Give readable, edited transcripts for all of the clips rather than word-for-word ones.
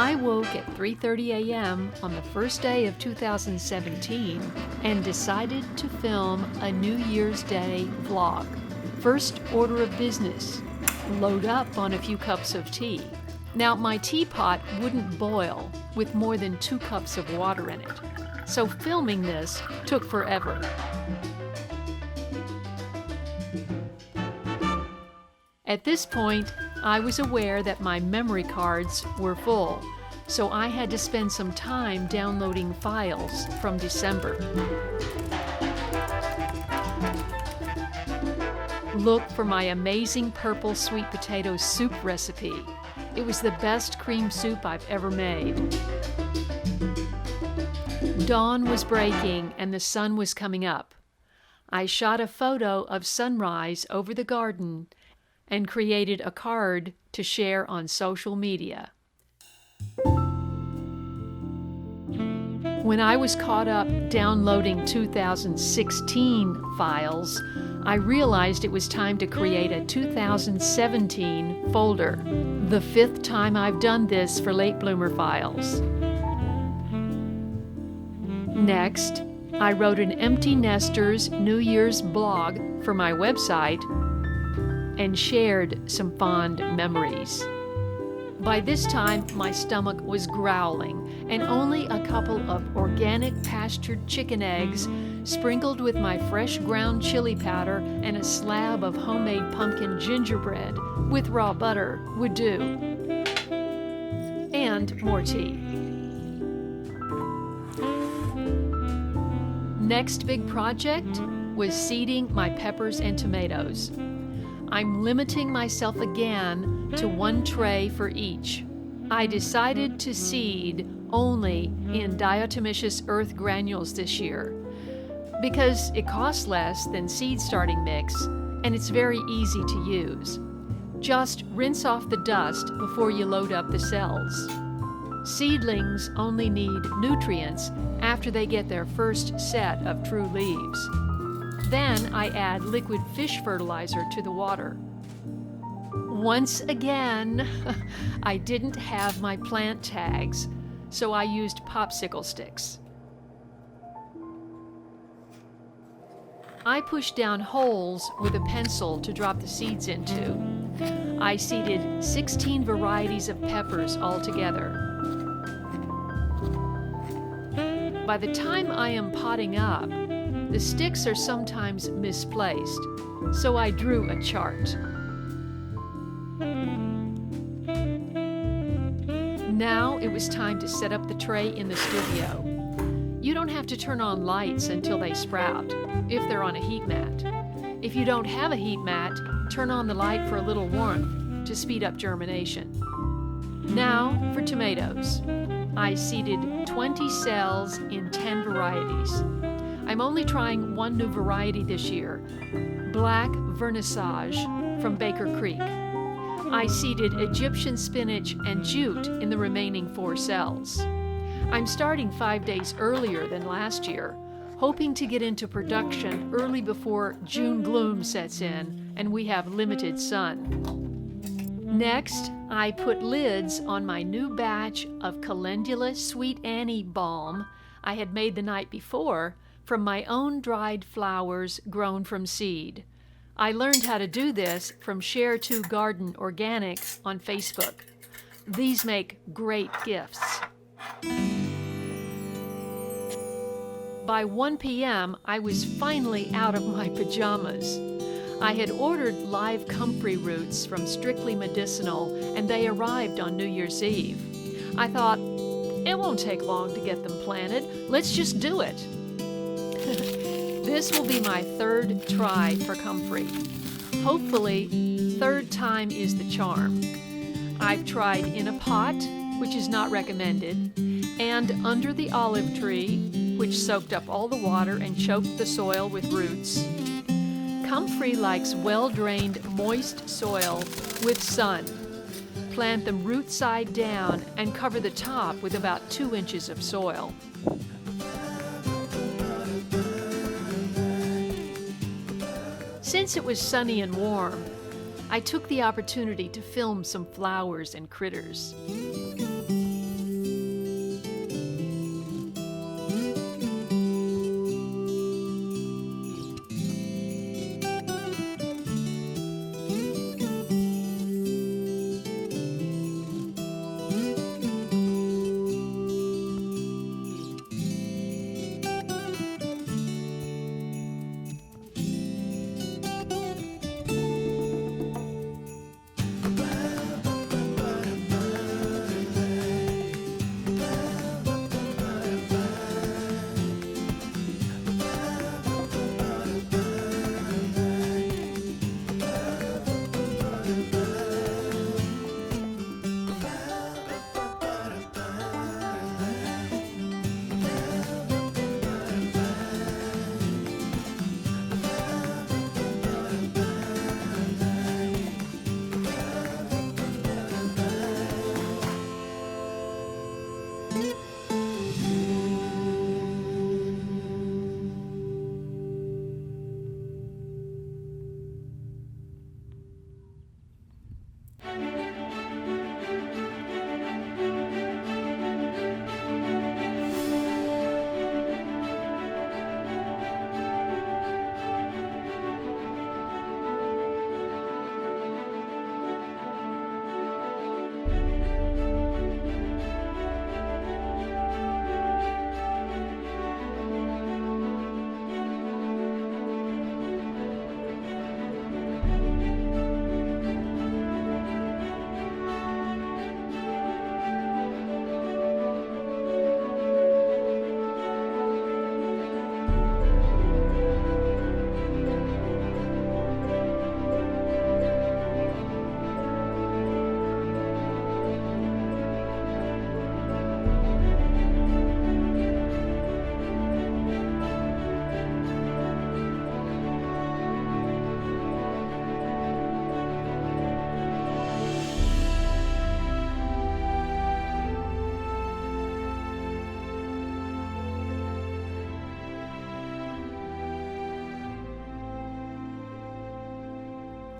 I woke at 3:30 a.m. on the first day of 2017 and decided to film a New Year's Day vlog. First order of business, load up on a few cups of tea. Now, my teapot wouldn't boil with more than 2 cups of water in it, so filming this took forever. At this point, I was aware that my memory cards were full, so I had to spend some time downloading files from December. Look for my amazing purple sweet potato soup recipe. It was the best cream soup I've ever made. Dawn was breaking and the sun was coming up. I shot a photo of sunrise over the garden and created a card to share on social media. When I was caught up downloading 2016 files, I realized it was time to create a 2017 folder. The 5th time I've done this for Late Bloomer files. Next, I wrote an Empty Nesters New Year's blog for my website and shared some fond memories. By this time, my stomach was growling, and only a couple of organic pastured chicken eggs sprinkled with my fresh ground chili powder and a slab of homemade pumpkin gingerbread with raw butter would do. And more tea. Next big project was seeding my peppers and tomatoes. I'm limiting myself again to 1 tray for each. I decided to seed only in diatomaceous earth granules this year because it costs less than seed starting mix and it's very easy to use. Just rinse off the dust before you load up the cells. Seedlings only need nutrients after they get their first set of true leaves. Then I add liquid fish fertilizer to the water. Once again, I didn't have my plant tags, so I used popsicle sticks. I pushed down holes with a pencil to drop the seeds into. I seeded 16 varieties of peppers altogether. By the time I am potting up, the sticks are sometimes misplaced, so I drew a chart. Now it was time to set up the tray in the studio. You don't have to turn on lights until they sprout, if they're on a heat mat. If you don't have a heat mat, turn on the light for a little warmth to speed up germination. Now for tomatoes. I seeded 20 cells in 10 varieties. I'm only trying 1 new variety this year, Black Vernissage from Baker Creek. I seeded Egyptian spinach and jute in the remaining 4 cells. I'm starting 5 days earlier than last year, hoping to get into production early before June gloom sets in and we have limited sun. Next, I put lids on my new batch of calendula Sweet Annie balm I had made the night before from my own dried flowers grown from seed. I learned how to do this from Share2 Garden Organic on Facebook. These make great gifts. By 1 p.m., I was finally out of my pajamas. I had ordered live comfrey roots from Strictly Medicinal, and they arrived on New Year's Eve. I thought, it won't take long to get them planted. Let's just do it. This will be my 3rd try for comfrey. Hopefully, 3rd time is the charm. I've tried in a pot, which is not recommended, and under the olive tree, which soaked up all the water and choked the soil with roots. Comfrey likes well-drained, moist soil with sun. Plant them root side down and cover the top with about 2 inches of soil. Since it was sunny and warm, I took the opportunity to film some flowers and critters.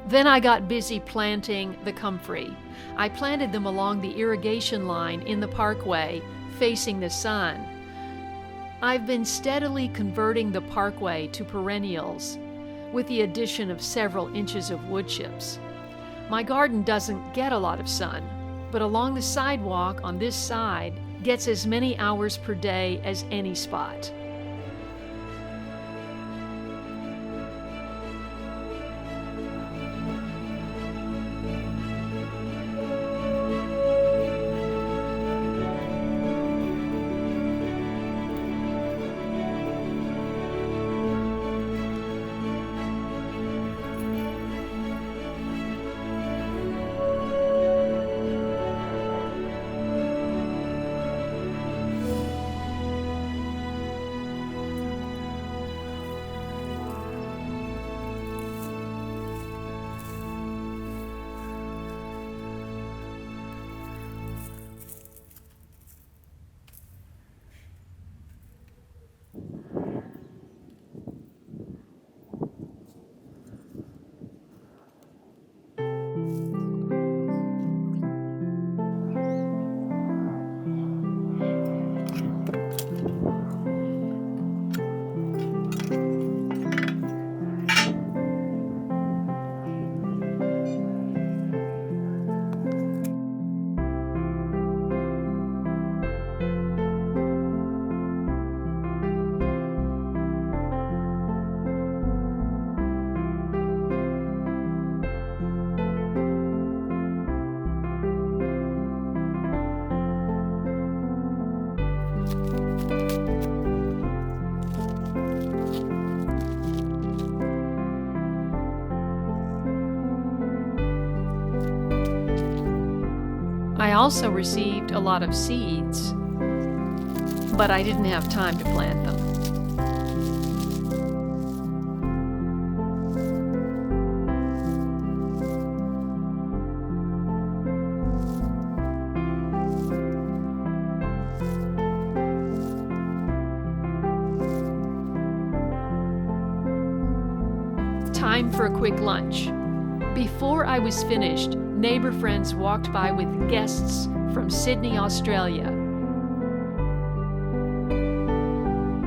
Then I got busy planting the comfrey. I planted them along the irrigation line in the parkway, facing the sun. I've been steadily converting the parkway to perennials, with the addition of several inches of wood chips. My garden doesn't get a lot of sun, but along the sidewalk on this side gets as many hours per day as any spot. I also received a lot of seeds, but I didn't have time to plant them. Time for a quick lunch. Before I was finished, neighbor friends walked by with guests from Sydney, Australia.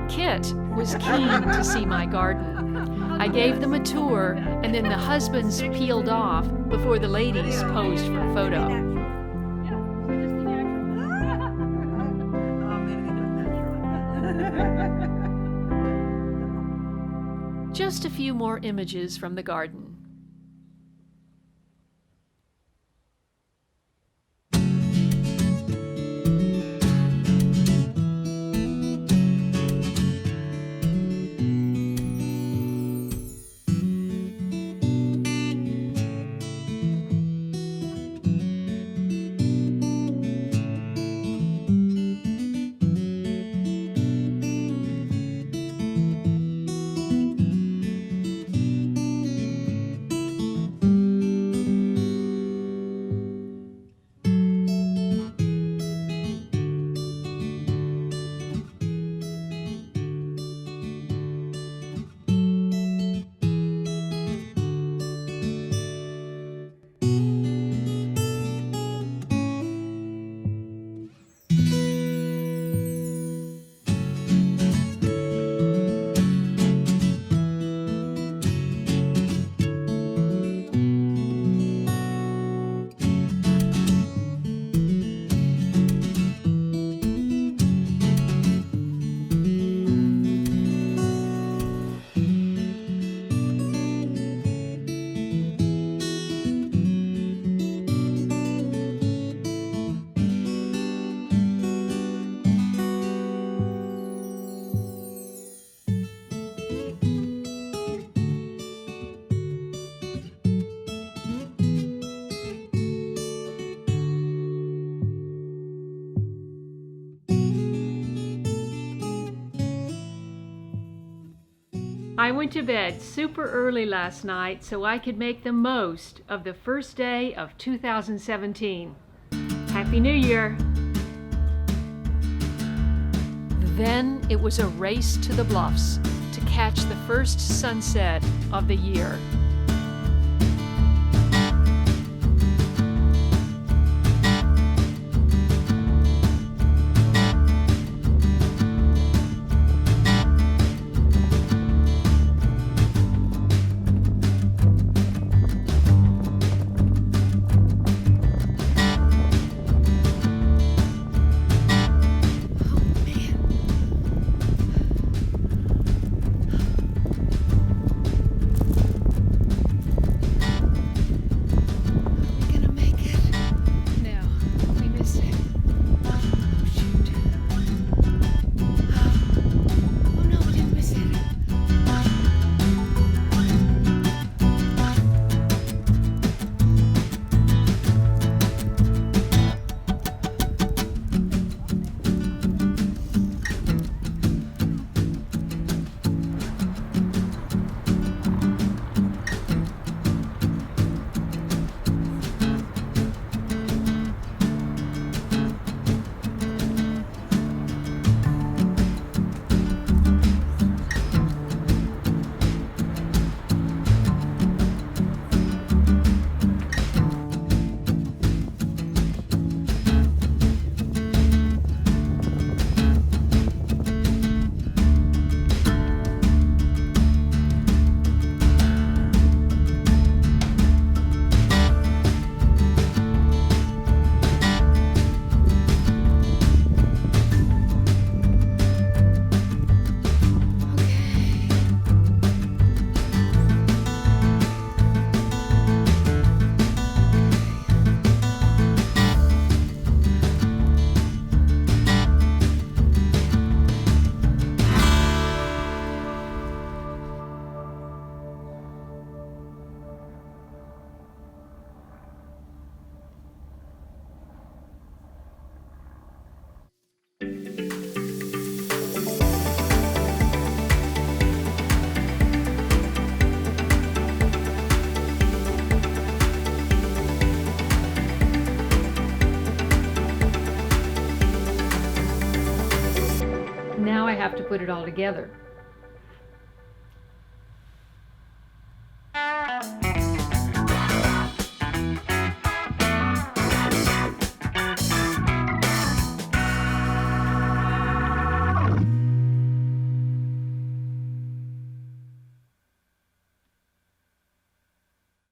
Kit was keen to see my garden. I gave them a tour, and then the husbands peeled off before the ladies posed for a photo. Just a few more images from the garden. I went to bed super early last night so I could make the most of the first day of 2017. Happy New Year! Then it was a race to the bluffs to catch the first sunset of the year. have to put it all together.